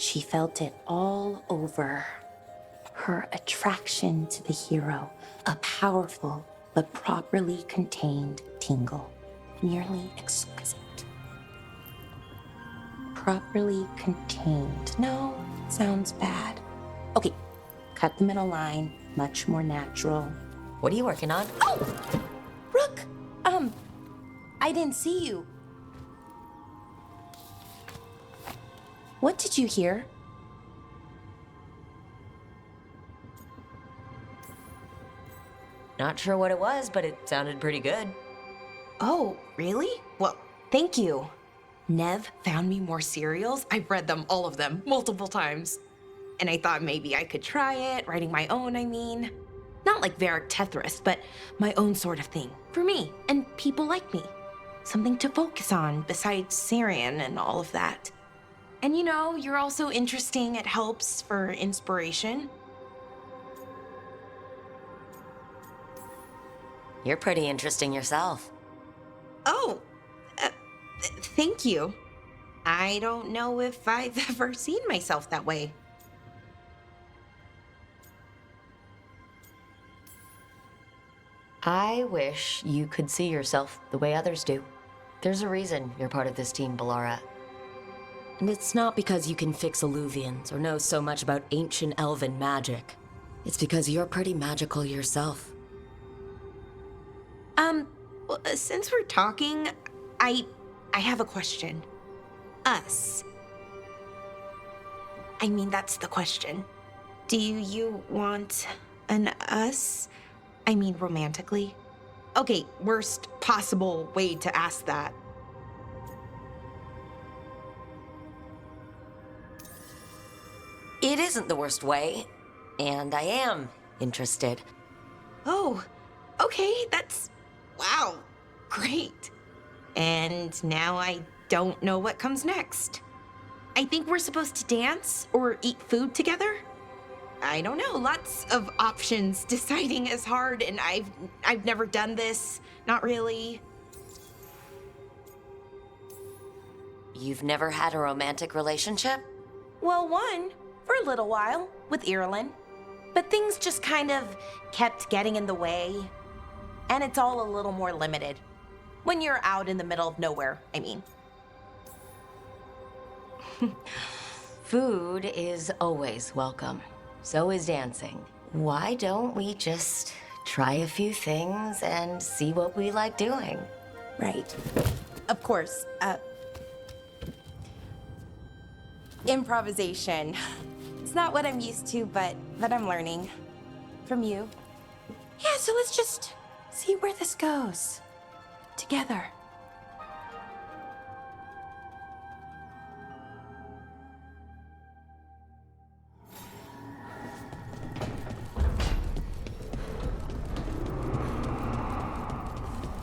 She felt it all over. Her attraction to the hero, a powerful but properly contained tingle, nearly exquisite. Properly contained. No, sounds bad. Okay, cut the middle line, much more natural. What are you working on? Oh! Rook! I didn't see you. What did you hear? Not sure what it was, but it sounded pretty good. Oh, really? Well, thank you. Nev found me more cereals. I've read them, all of them, multiple times. And I thought maybe I could try it, writing my own, I mean. Not like Varric Tethrus, but my own sort of thing. For me, and people like me. Something to focus on besides Sarian and all of that. And you know, you're also interesting. It helps for inspiration. You're pretty interesting yourself. Oh, thank you. I don't know if I've ever seen myself that way. I wish you could see yourself the way others do. There's a reason you're part of this team, Balara. And it's not because you can fix Illuvians or know so much about ancient elven magic. It's because you're pretty magical yourself. Well, since we're talking, I have a question. Us. I mean, that's the question. Do you want an us? I mean, romantically? Okay, worst possible way to ask that. It isn't the worst way, and I am interested. Oh, okay, wow, great. And now I don't know what comes next. I think we're supposed to dance or eat food together. I don't know, lots of options. Deciding is hard, and I've never done this, not really. You've never had a romantic relationship? Well, one, for a little while, with Irulan. But things just kind of kept getting in the way. And it's all a little more limited. When you're out in the middle of nowhere, I mean. Food is always welcome. So is dancing. Why don't we just try a few things and see what we like doing? Right. Of course. Improvisation. It's not what I'm used to, but I'm learning. From you. Yeah, so let's just see where this goes. Together.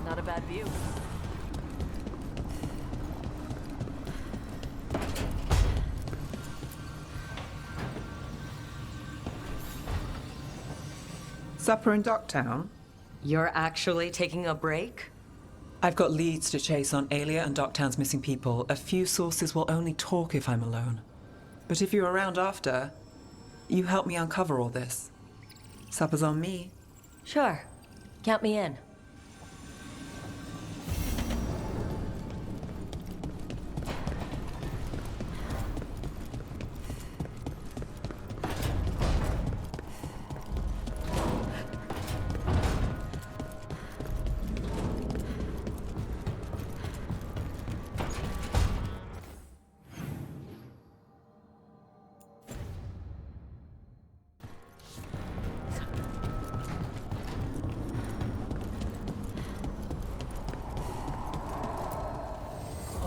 Not a bad view. Supper in Docktown? You're actually taking a break? I've got leads to chase on Alia and Docktown's missing people. A few sources will only talk if I'm alone. But if you're around after, you help me uncover all this. Supper's on me. Sure. Count me in.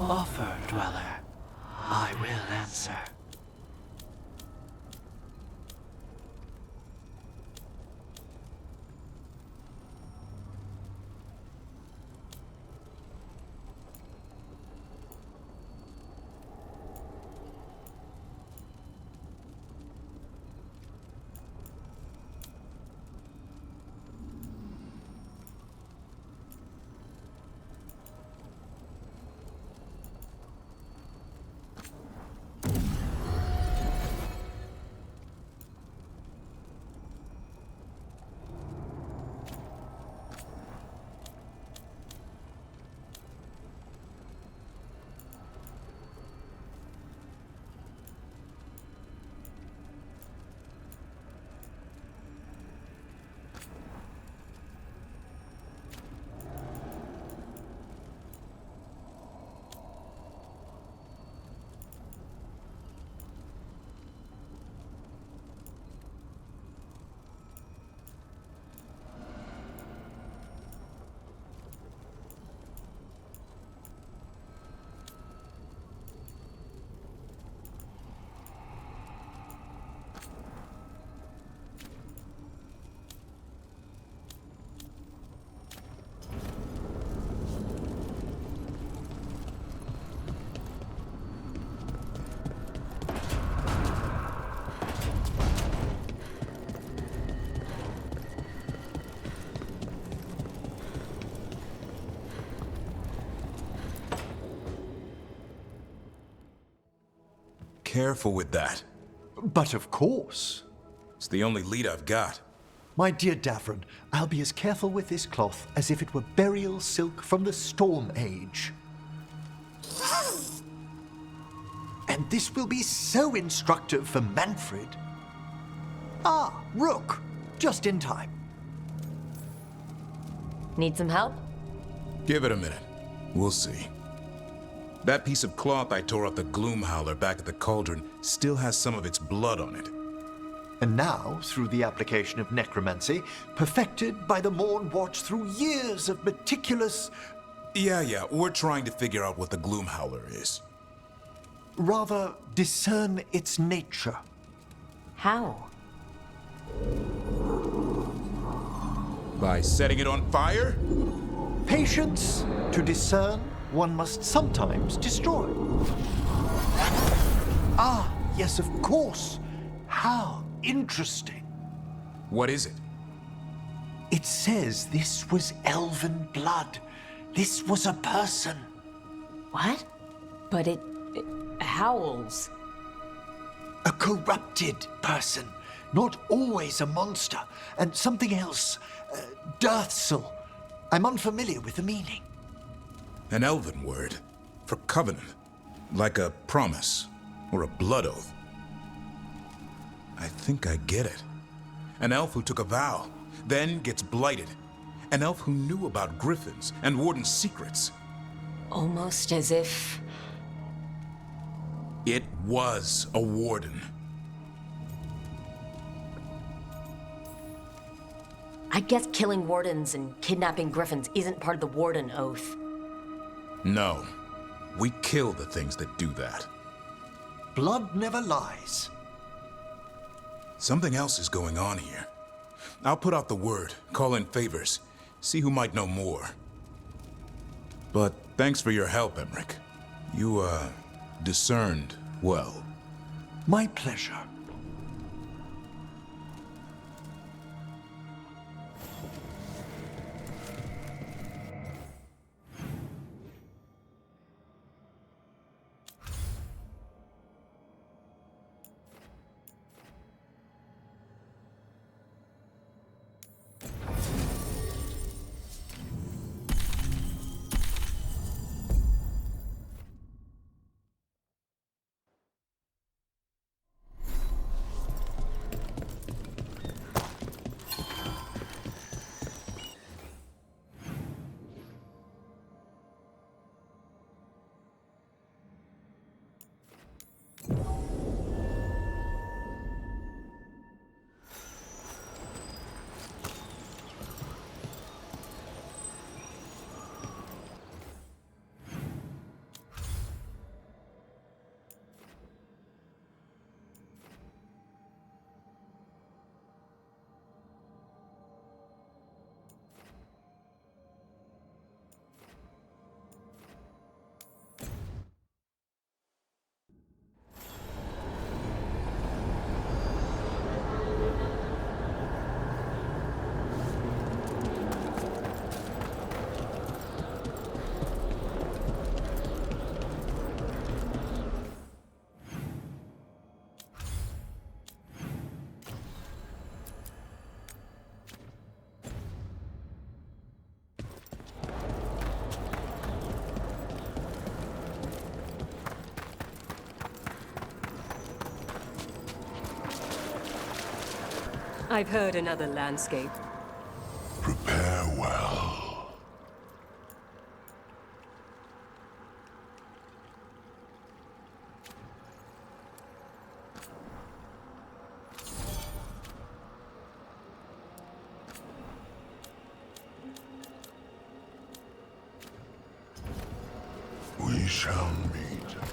Offer, Dweller. I will answer. Careful with that. But of course. It's the only lead I've got. My dear Davron, I'll be as careful with this cloth as if it were burial silk from the Storm Age. And this will be so instructive for Manfred. Ah, Rook, just in time. Need some help? Give it a minute. We'll see. That piece of cloth I tore off the Gloom Howler back at the cauldron still has some of its blood on it. And now, through the application of necromancy, perfected by the Morn Watch through years of meticulous... Yeah, we're trying to figure out what the Gloom Howler is. rather discern its nature. How? By setting it on fire? Patience. To discern, one must sometimes destroy. Ah, yes, of course. How interesting. What is it? It says this was elven blood. This was a person. What? But it howls. A corrupted person. Not always a monster. And something else. Deathsel. I'm unfamiliar with the meaning. An elven word for covenant. Like a promise or a blood oath. I think I get it. An elf who took a vow, then gets blighted. An elf who knew about griffins and warden's secrets. Almost as if... It was a warden. I guess killing wardens and kidnapping griffins isn't part of the warden oath. No. We kill the things that do that. Blood never lies. Something else is going on here. I'll put out the word, call in favors, see who might know more. But thanks for your help, Emmerich. You, discerned well. My pleasure. I've heard another landscape. Prepare well. We shall meet again.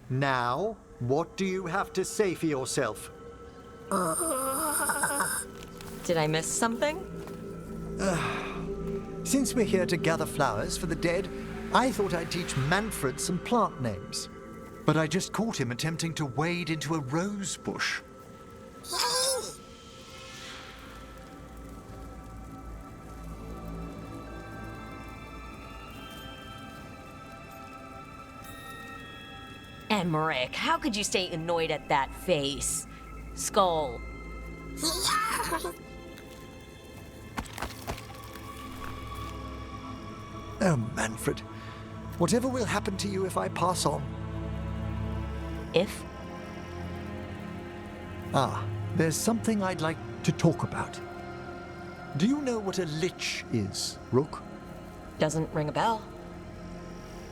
Now, what do you have to say for yourself? Did I miss something? Since we're here to gather flowers for the dead, I thought I'd teach Manfred some plant names. But I just caught him attempting to wade into a rose bush. Emmerich, how could you stay annoyed at that face? Skull. Oh, Manfred. Whatever will happen to you if I pass on? If? There's something I'd like to talk about. Do you know what a lich is, Rook? Doesn't ring a bell.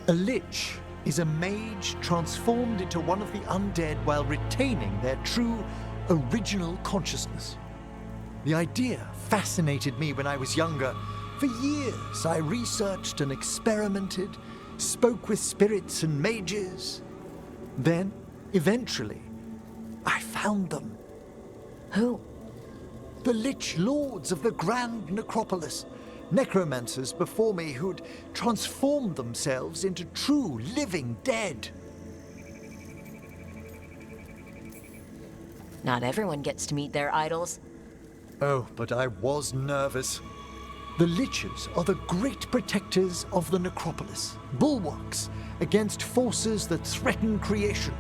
A lich is a mage transformed into one of the undead while retaining their true, original consciousness. The idea fascinated me when I was younger. For years, I researched and experimented, spoke with spirits and mages. Then, eventually, I found them. Who? The Lich Lords of the Grand Necropolis. Necromancers before me who'd transformed themselves into true living dead. Not everyone gets to meet their idols. Oh, but I was nervous. The Liches are the great protectors of the necropolis, bulwarks against forces that threaten creation.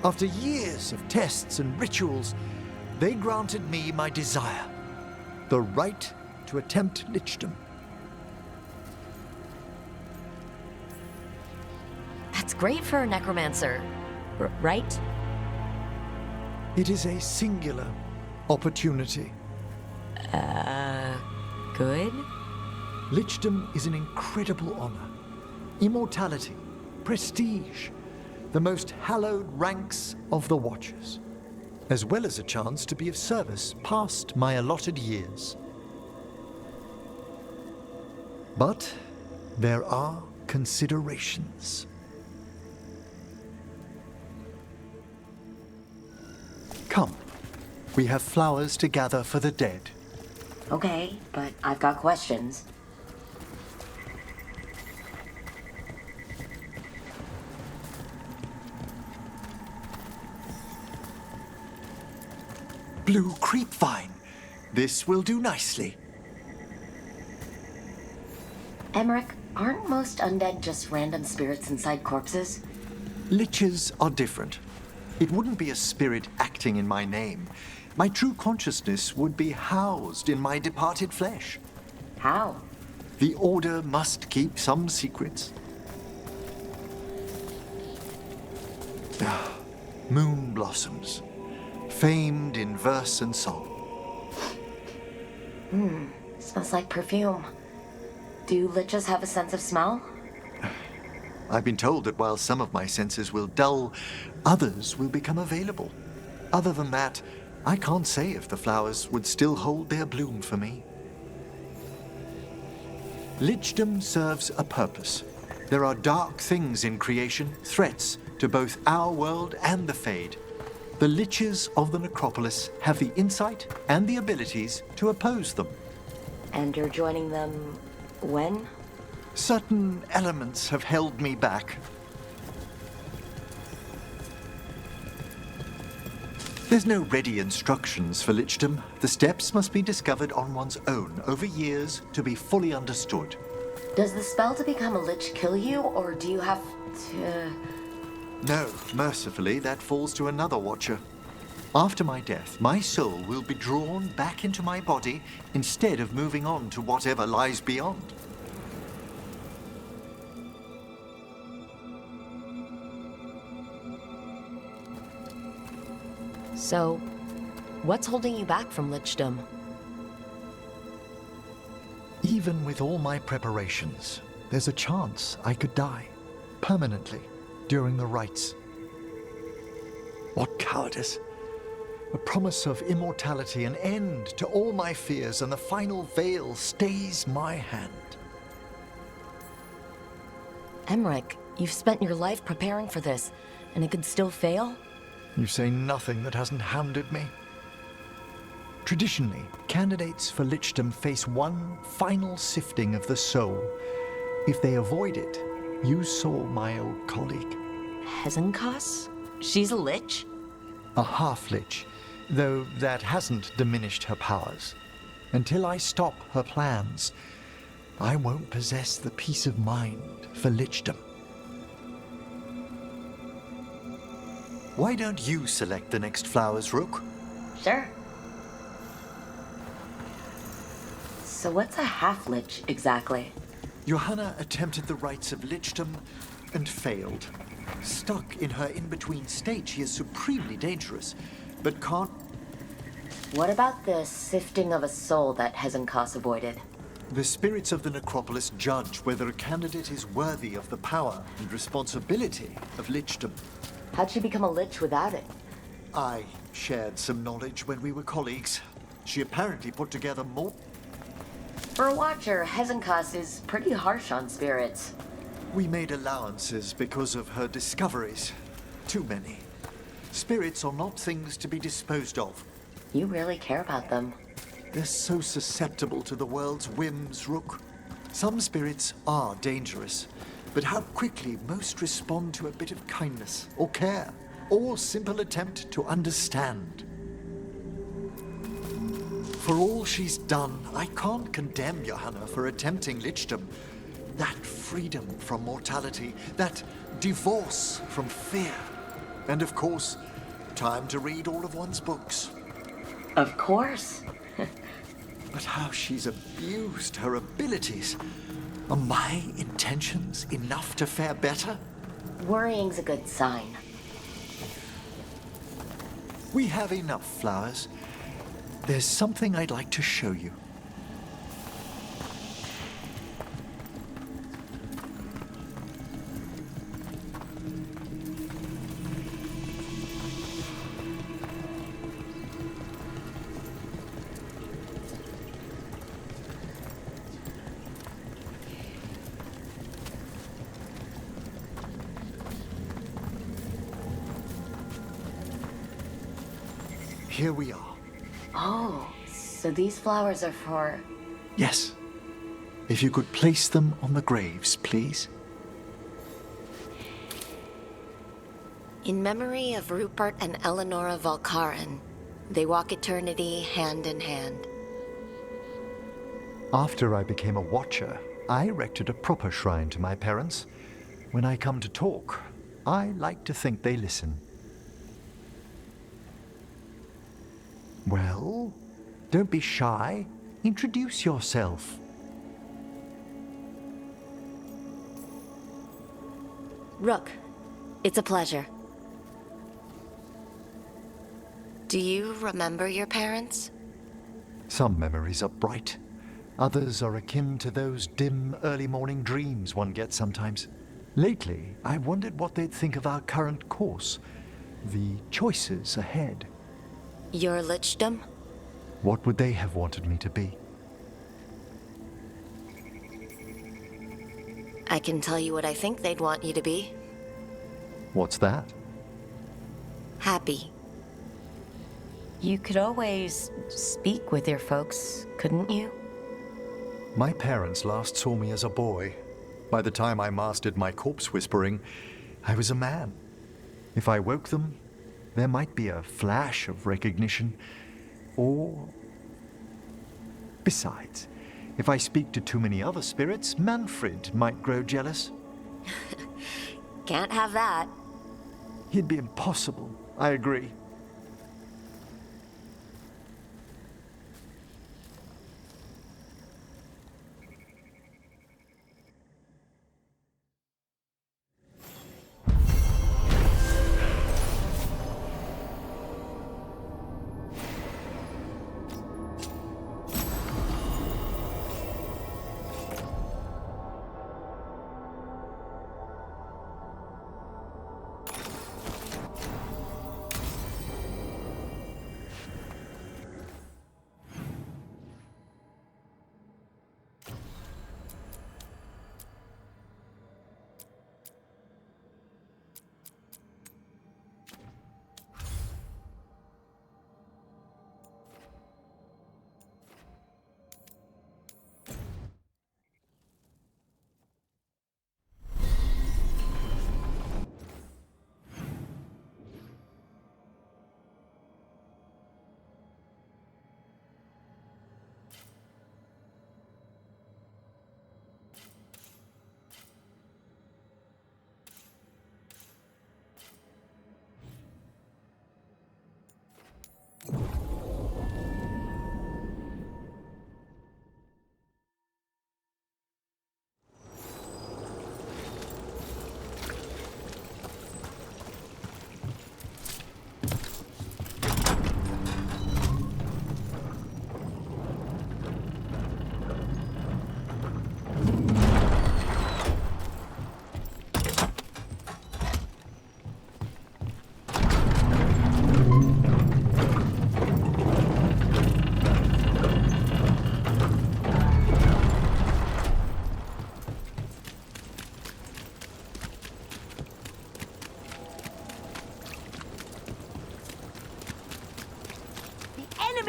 After years of tests and rituals, they granted me my desire, the right to attempt lichdom. That's great for a necromancer, right? It is a singular opportunity. Good? Lichdom is an incredible honor. Immortality, prestige, the most hallowed ranks of the Watchers, as well as a chance to be of service past my allotted years. But there are considerations. Come, we have flowers to gather for the dead. Okay, but I've got questions. Blue creepvine. This will do nicely. Emmerich, aren't most undead just random spirits inside corpses? Liches are different. It wouldn't be a spirit acting in my name. My true consciousness would be housed in my departed flesh. How? The Order must keep some secrets. Moon blossoms, famed in verse and song. Smells like perfume. Do liches have a sense of smell? I've been told that while some of my senses will dull, others will become available. Other than that, I can't say if the flowers would still hold their bloom for me. Lichdom serves a purpose. There are dark things in creation, threats to both our world and the Fade. The Liches of the Necropolis have the insight and the abilities to oppose them. And you're joining them when? Certain elements have held me back. There's no ready instructions for lichdom. The steps must be discovered on one's own over years to be fully understood. Does the spell to become a lich kill you, or do you have to... No, mercifully, that falls to another Watcher. After my death, my soul will be drawn back into my body instead of moving on to whatever lies beyond. So, what's holding you back from lichdom? Even with all my preparations, there's a chance I could die permanently during the rites. What cowardice! A promise of immortality, an end to all my fears, and the final veil stays my hand. Emmerich, you've spent your life preparing for this, and it could still fail? You say nothing that hasn't hounded me. Traditionally, candidates for lichdom face one final sifting of the soul. If they avoid it, you saw my old colleague. Hezenkas? She's a lich? A half-lich, though that hasn't diminished her powers. Until I stop her plans, I won't possess the peace of mind for lichdom. Why don't you select the next flowers, Rook? Sure. So what's a half-lich exactly? Johanna attempted the rites of lichdom and failed. Stuck in her in-between state, she is supremely dangerous, but can't... What about the sifting of a soul that Hezenkas avoided? The spirits of the necropolis judge whether a candidate is worthy of the power and responsibility of lichdom. How'd she become a lich without it? I shared some knowledge when we were colleagues. She apparently put together more... For a watcher, Hezenkas is pretty harsh on spirits. We made allowances because of her discoveries. Too many. Spirits are not things to be disposed of. You really care about them. They're so susceptible to the world's whims, Rook. Some spirits are dangerous, but how quickly most respond to a bit of kindness or care, or simple attempt to understand. For all she's done, I can't condemn Johanna for attempting lichdom. That freedom from mortality, that divorce from fear, and of course, time to read all of one's books. Of course. But how she's abused her abilities. Are my intentions enough to fare better? Worrying's a good sign. We have enough flowers. There's something I'd like to show you. Here we are. Oh, so these flowers are for... Yes. If you could place them on the graves, please. In memory of Rupert and Eleonora Valkarin, they walk eternity hand in hand. After I became a watcher, I erected a proper shrine to my parents. When I come to talk, I like to think they listen. Well, don't be shy. Introduce yourself. Rook, it's a pleasure. Do you remember your parents? Some memories are bright. Others are akin to those dim early morning dreams one gets sometimes. Lately, I wondered what they'd think of our current course, the choices ahead. Your lichdom? What would they have wanted me to be? I can tell you what I think they'd want you to be. What's that? Happy. You could always speak with your folks, couldn't you? My parents last saw me as a boy. By the time I mastered my corpse whispering, I was a man. If I woke them, there might be a flash of recognition, or... Besides, if I speak to too many other spirits, Manfred might grow jealous. Can't have that. He'd be impossible, I agree.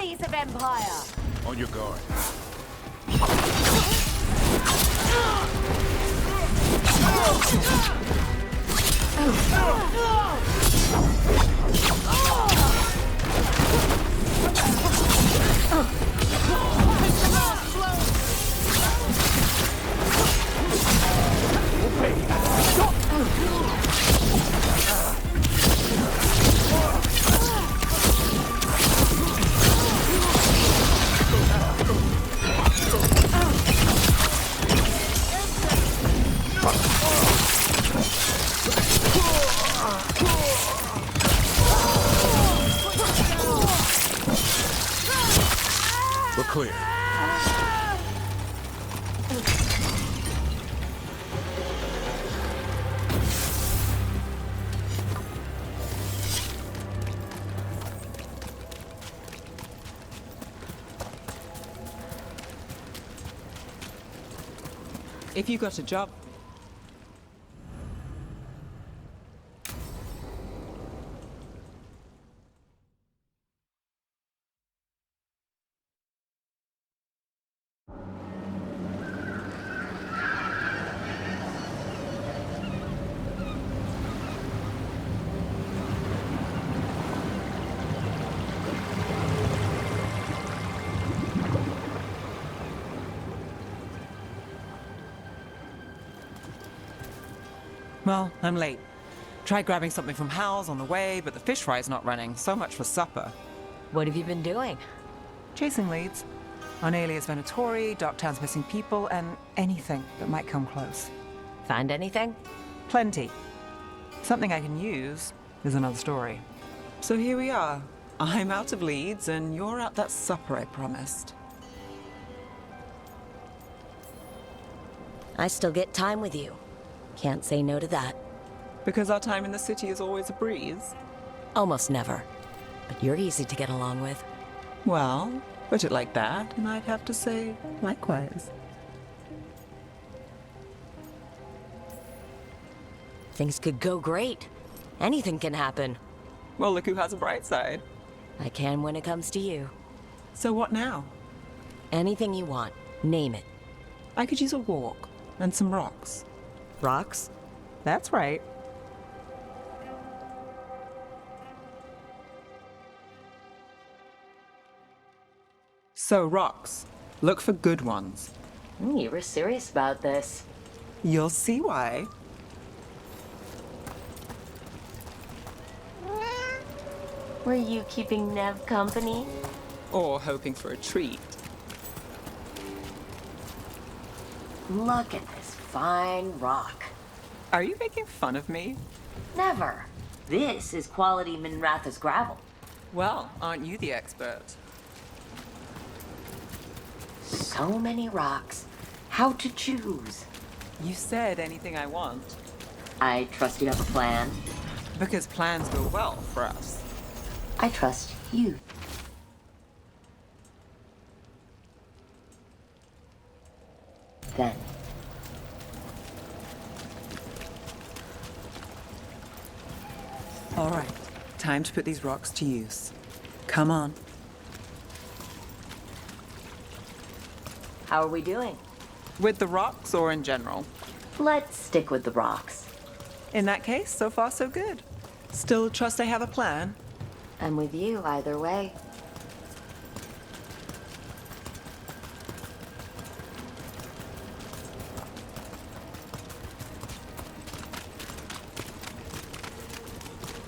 bodies of Empire! On your guard. We're clear. If you got a job, well, I'm late. Tried grabbing something from Hal's on the way, but the fish fry's not running. So much for supper. What have you been doing? Chasing leads. On Alias Venatori, Docktown's missing people, and anything that might come close. Find anything? Plenty. Something I can use is another story. So here we are. I'm out of leads, and you're at that supper I promised. I still get time with you. Can't say no to that. Because our time in the city is always a breeze? Almost never. But you're easy to get along with. Well, put it like that, and I'd have to say likewise. Things could go great. Anything can happen. Well, look who has a bright side. I can when it comes to you. So what now? Anything you want. Name it. I could use a walk and some rocks. Rocks? That's right. So, rocks. Look for good ones. You were serious about this. You'll see why. Were you keeping Nev company? Or hoping for a treat. Look at this fine rock. Are you making fun of me? Never. This is quality Minratha's gravel. Well, aren't you the expert? So many rocks. How to choose? You said anything I want. I trust you have a plan. Because plans go well for us. I trust you. Then. All right, time to put these rocks to use. Come on. How are we doing? With the rocks or in general? Let's stick with the rocks. In that case, so far so good. Still trust I have a plan? I'm with you either way.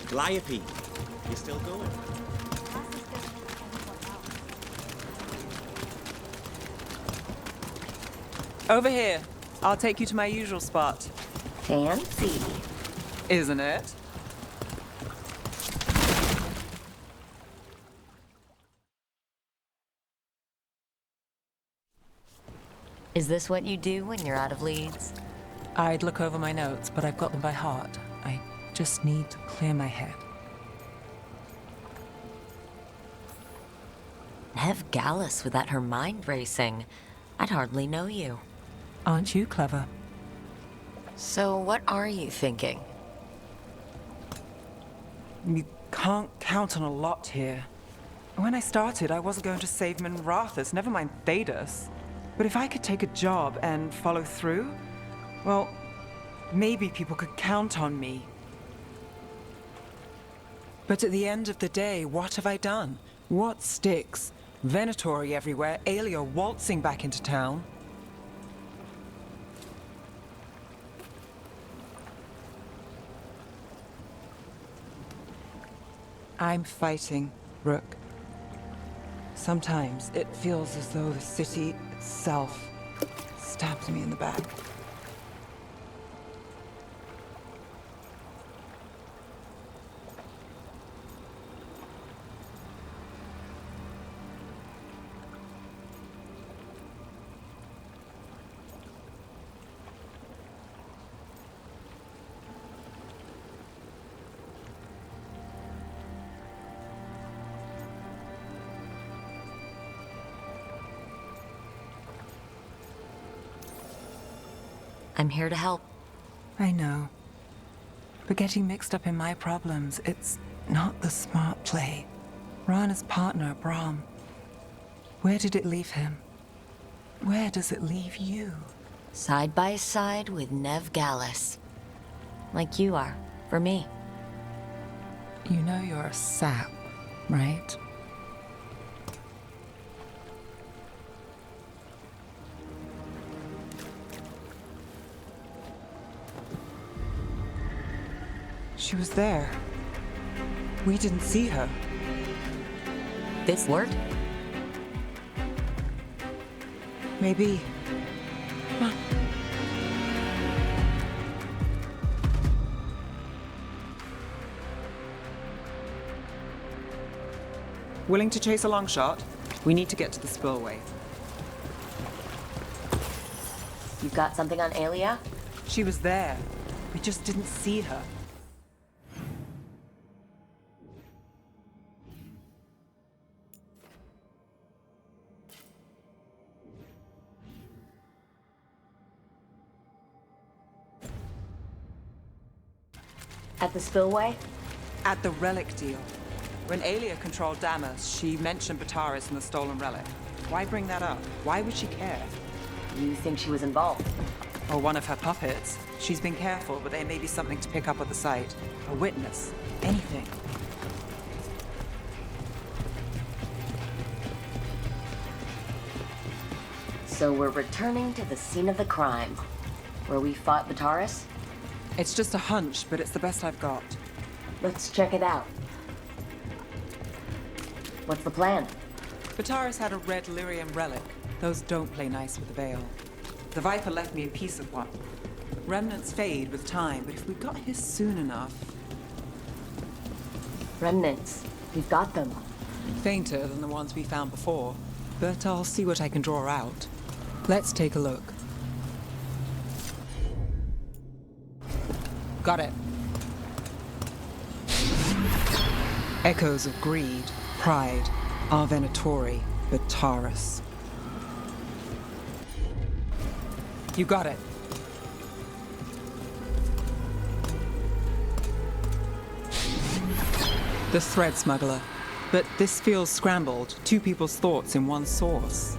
Liope, you still going? Over here. I'll take you to my usual spot. Fancy. Isn't it? Is this what you do when you're out of leads? I'd look over my notes, but I've got them by heart. I just need to clear my head. Nev Gallus without her mind racing. I'd hardly know you. Aren't you clever? So what are you thinking? You can't count on a lot here. When I started, I wasn't going to save Minrathous, never mind Thedas. But if I could take a job and follow through, well, maybe people could count on me. But at the end of the day, what have I done? What sticks? Venatori everywhere, Aelia waltzing back into town. I'm fighting, Rook. Sometimes it feels as though the city itself stabs me in the back. I'm here to help. I know. But getting mixed up in my problems, it's not the smart play. Rana's partner, Brahm. Where did it leave him? Where does it leave you? Side by side with Nev Gallus. Like you are, for me. You know you're a sap, right? She was there. We didn't see her. This word? Maybe. Come on. Willing to chase a long shot? We need to get to the spillway. You've got something on Aelia? She was there. We just didn't see her. At the spillway? At the relic deal. When Aelia controlled Damas, she mentioned Bataris and the stolen relic. Why bring that up? Why would she care? You think she was involved? Or one of her puppets. She's been careful, but there may be something to pick up at the site. A witness. Anything. So we're returning to the scene of the crime, where we fought Bataris? It's just a hunch, but it's the best I've got. Let's check it out. What's the plan? Bataris had a red lyrium relic. Those don't play nice with the Veil. The Viper left me a piece of one. Remnants fade with time, but if we got here soon enough... Remnants. We've got them. Fainter than the ones we found before, but I'll see what I can draw out. Let's take a look. Got it. Echoes of greed, pride, our Venatori, Bataris. You got it. The thread smuggler. But this feels scrambled. Two people's thoughts in one source.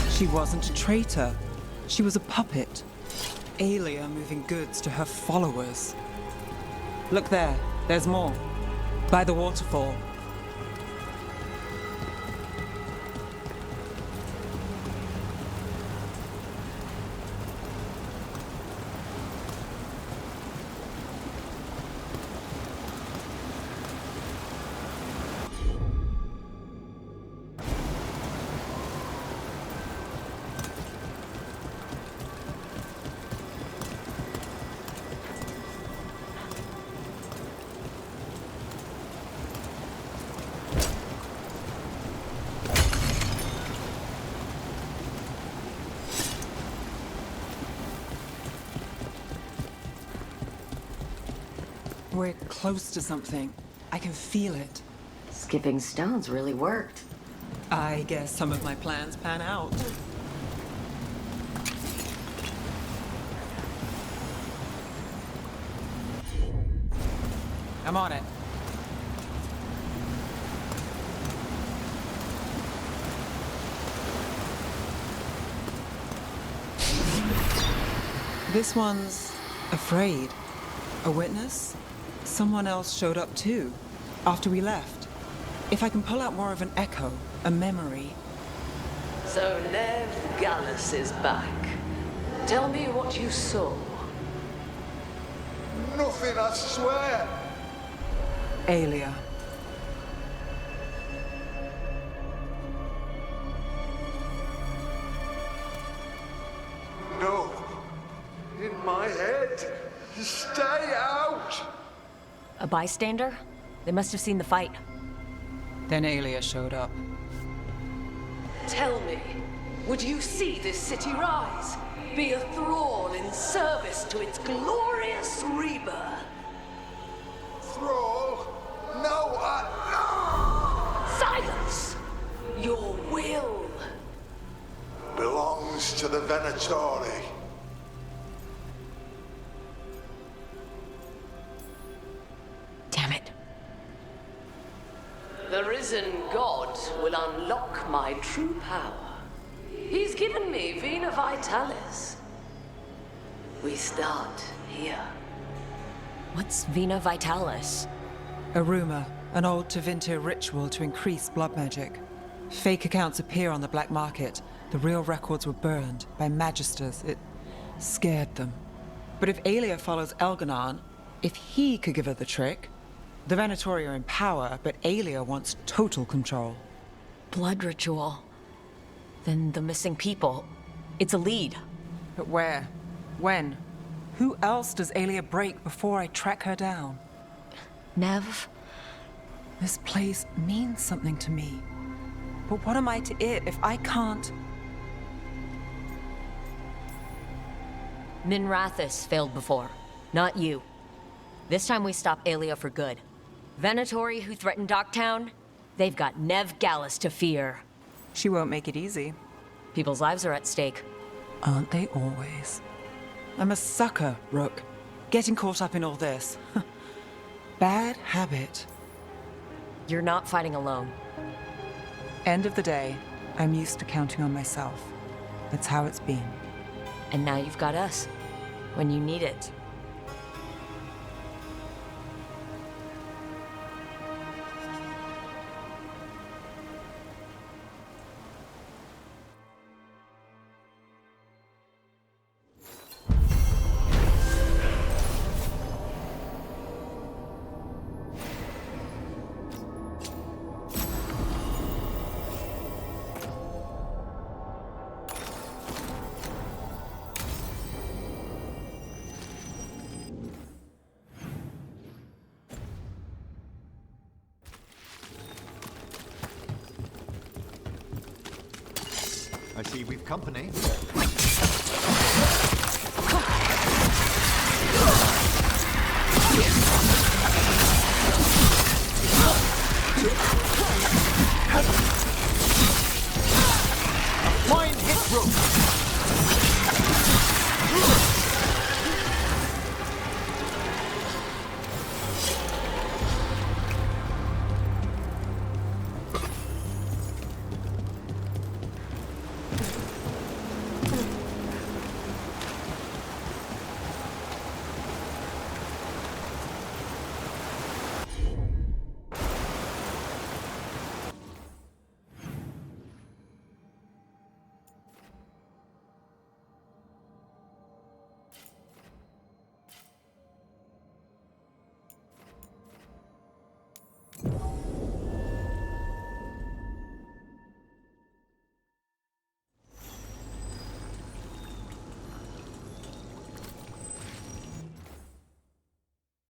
She wasn't a traitor. She was a puppet. Aelia moving goods to her followers. Look there. There's more. By the waterfall. We're close to something. I can feel it. Skipping stones really worked. I guess some of my plans pan out. I'm on it. This one's afraid. A witness? Someone else showed up too, after we left. If I can pull out more of an echo, a memory. So Nev Gallus is back. Tell me what you saw. Nothing, I swear. Aelia. No. In my head. Stay out. A bystander? They must have seen the fight. Then Aelia showed up. Tell me, would you see this city rise? Be a thrall in service to its glorious rebirth? Thrall? No, Silence! Your will belongs to the Venatori. Damn it. The risen god will unlock my true power. He's given me Vena Vitalis. We start here. What's Vena Vitalis? A rumor, an old Tevinter ritual to increase blood magic. Fake accounts appear on the black market. The real records were burned by magisters. It scared them. But if Aelia follows Elganon, if he could give her the trick, the Venatori are in power, but Aelia wants total control. Blood ritual. Then the missing people. It's a lead. But where? When? Who else does Aelia break before I track her down? Nev? This place means something to me. But what am I to it if I can't? Minrathis failed before. Not you. This time we stop Aelia for good. Venatori who threatened Docktown, they've got Nev Gallus to fear. She won't make it easy. People's lives are at stake. Aren't they always? I'm a sucker, Rook. Getting caught up in all this. Bad habit. You're not fighting alone. End of the day, I'm used to counting on myself. That's how it's been. And now you've got us. When you need it. I see we've company.